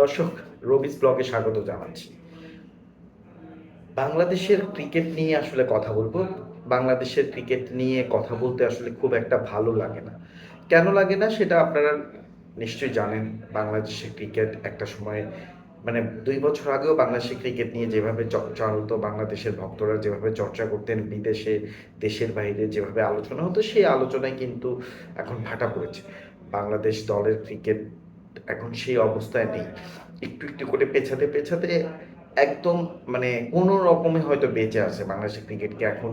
দর্শক, রবিস ব্লগে স্বাগত জানাচ্ছি। বাংলাদেশের ক্রিকেট নিয়ে আসলে কথা বলবো। বাংলাদেশের ক্রিকেট নিয়ে কথা বলতে আসলে খুব একটা ভালো লাগে না। কেন লাগে না সেটা আপনারা নিশ্চয়ই জানেন। বাংলাদেশের ক্রিকেট একটা সময় মানে ২ বছর আগেও বাংলাদেশের ক্রিকেট নিয়ে যেভাবে চর্চা হতো, বাংলাদেশের ভক্তরা যেভাবে চর্চা করতেন, বিদেশে, দেশের বাইরে যেভাবে আলোচনা হতো, সেই আলোচনায় কিন্তু এখন ভাটা পড়েছে। বাংলাদেশ দলের ক্রিকেট এখন সেই অবস্থায় নেই। একটু করে পেছাতে একদম মানে কোনো রকমে হয়তো বেঁচে আছে বাংলাদেশের ক্রিকেটকে এখন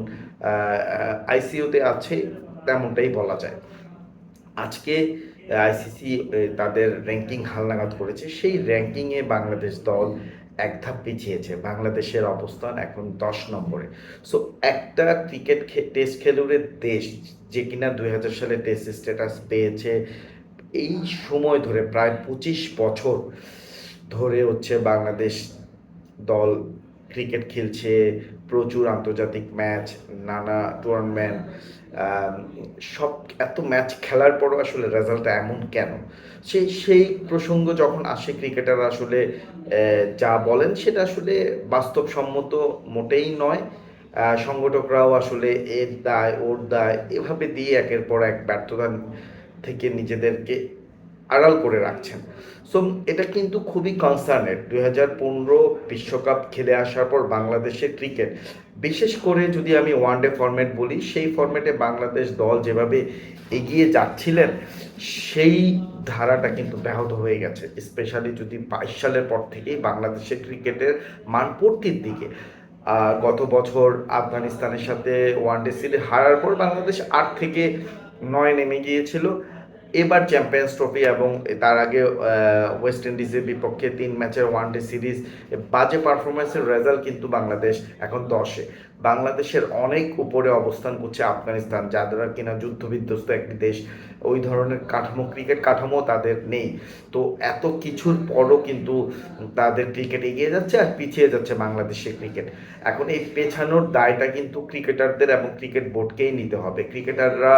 আইসিইউতে আছে, তেমনটাই বলা যায়। আজকে আইসিসি তাদের র্যাঙ্কিং হালনাগাদ করেছে। সেই র্যাঙ্কিংয়ে বাংলাদেশ দল এক ধাপ পিছিয়েছে। বাংলাদেশের অবস্থান এখন ১০ নম্বরে। সো একটা টেস্ট খেলুড়ের দেশ, যে কিনা ২০০০ সালে টেস্ট স্ট্যাটাস পেয়েছে, এই সময় ধরে প্রায় ২৫ বছর ধরে হচ্ছে বাংলাদেশ দল ক্রিকেট খেলছে, প্রচুর আন্তর্জাতিক ম্যাচ, নানা টুর্নামেন্ট, সব এত ম্যাচ খেলার পরও আসলে রেজাল্টটা এমন কেন? সেই প্রসঙ্গ যখন আসে, ক্রিকেটাররা আসলে যা বলেন সেটা আসলে বাস্তবসম্মত মোটেই নয়। সংগঠকরাও আসলে এর দায় ওর দায় এভাবে দিয়ে একের পর এক ব্যর্থতা থেকে নিজেদেরকে আড়াল করে রাখছেন। সো এটা কিন্তু খুবই কনসার্নের। ২০১৫ বিশ্বকাপ খেলে আসার পর বাংলাদেশের ক্রিকেট, বিশেষ করে যদি আমি ওয়ানডে ফরম্যাট বলি, সেই ফরম্যাটে বাংলাদেশ দল যেভাবে এগিয়ে যাচ্ছিলেন, সেই ধারাটা কিন্তু ব্যাহত হয়ে গেছে। স্পেশালি যদি ২২ সালের পর থেকেই বাংলাদেশের ক্রিকেটের মান পড়তির দিকে। গত বছর আফগানিস্তানের সাথে ওয়ানডে সিরিজ হারার পর বাংলাদেশ ৮ থেকে ৯ নেমে গিয়েছিল। এবার চ্যাম্পিয়ন্স ট্রফি এবং তার আগে ওয়েস্ট ইন্ডিজের বিপক্ষে ৩ ম্যাচের ওয়ানডে সিরিজ বাজে পারফরমেন্সের রেজাল্ট কিন্তু বাংলাদেশ এখন ১০-এ। বাংলাদেশের অনেক উপরে অবস্থান করছে আফগানিস্তান, যারা কিনা যুদ্ধবিধ্বস্ত একটি দেশ। ওই ধরনের কাঠামো, ক্রিকেট কাঠামো তাদের নেই। তো এত কিছুর পরও কিন্তু তাদের ক্রিকেট এগিয়ে যাচ্ছে আর পিছিয়ে যাচ্ছে বাংলাদেশের ক্রিকেট। এখন এই পেছানোর দায়টা কিন্তু ক্রিকেটারদের এবং ক্রিকেট বোর্ডকেই নিতে হবে। ক্রিকেটাররা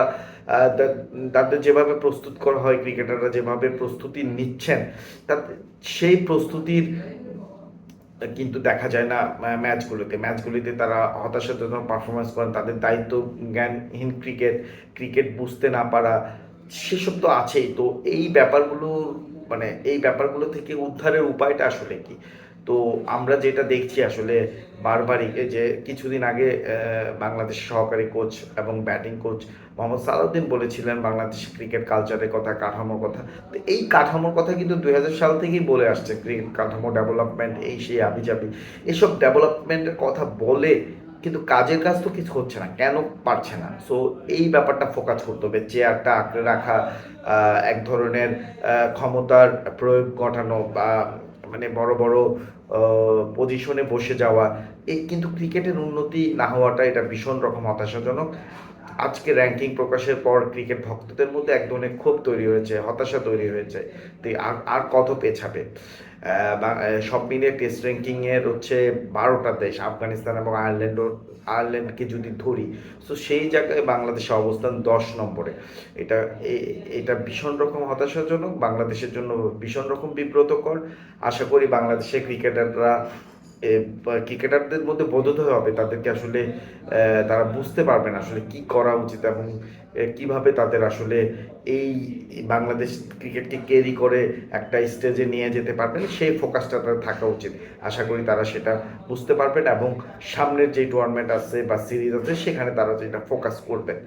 তাদের যেভাবে প্রস্তুত করা হয়, ক্রিকেটাররা যেভাবে প্রস্তুতি নিচ্ছেন, তাতে সেই প্রস্তুতির কিন্তু দেখা যায় না ম্যাচগুলিতে তারা হতাশাজনক পারফরমেন্স করেন। তাদের দায়িত্ব জ্ঞানহীন ক্রিকেট বুঝতে না পারা, সেসব তো আছেই। তো এই ব্যাপারগুলো থেকে উদ্ধারের উপায়টা আসলে কি? তো আমরা যেটা দেখছি আসলে বারবারই, এই যে কিছুদিন আগে বাংলাদেশ সহকারী কোচ এবং ব্যাটিং কোচ মোহাম্মদ সালাউদ্দিন বলেছিলেন বাংলাদেশ ক্রিকেট কালচারের কথা, কাঠামোর কথা। তো এই কাঠামোর কথা কিন্তু ২০০০ সাল থেকেই বলে আসছে। ক্রিকেট কাঠামো ডেভেলপমেন্ট, এই সেই আবিজাবি এসব ডেভেলপমেন্টের কথা বলে, কিন্তু কাজের কাজ তো কিছু হচ্ছে না। কেন পারছে না? সো এই ব্যাপারটা ফোকাস করতে হবে। চেয়ারটা আঁকড়ে রাখা, এক ধরনের ক্ষমতার প্রয়োগ ঘটানো, বা মানে বড় বড় পজিশনে বসে যাওয়া, এই কিন্তু ক্রিকেটের উন্নতি না হওয়াটা এটা ভীষণ রকম হতাশাজনক। আজকে র্যাঙ্কিং প্রকাশের পর ক্রিকেট ভক্তদের মধ্যে এক ধরনের ক্ষোভ তৈরি হয়েছে, হতাশা তৈরি হয়েছে। তো আর আর কত পেছাবে? সব মিলিয়ে টেস্ট র্যাঙ্কিংয়ের হচ্ছে ১২টা দেশ, আফগানিস্তান এবং আয়ারল্যান্ডকে যদি ধরি, সো সেই জায়গায় বাংলাদেশের অবস্থান ১০ নম্বরে। এটা এটা ভীষণ রকম হতাশাজনক, বাংলাদেশের জন্য ভীষণ রকম বিব্রতকর। আশা করি বাংলাদেশের ক্রিকেটারদের মধ্যে বোধোদয় হবে, তাদেরকে আসলে তারা বুঝতে পারবেন আসলে কি করা উচিত এবং কিভাবে তাদের আসলে এই বাংলাদেশ ক্রিকেটকে ক্যারি করে একটা স্টেজে নিয়ে যেতে পারবেন, সেই ফোকাসটা তাদের থাকা উচিত। আশা করি তারা সেটা বুঝতে পারবেন এবং সামনের যে টুর্নামেন্ট আছে বা সিরিজ আছে, সেখানে তারা যেটা ফোকাস করবেন।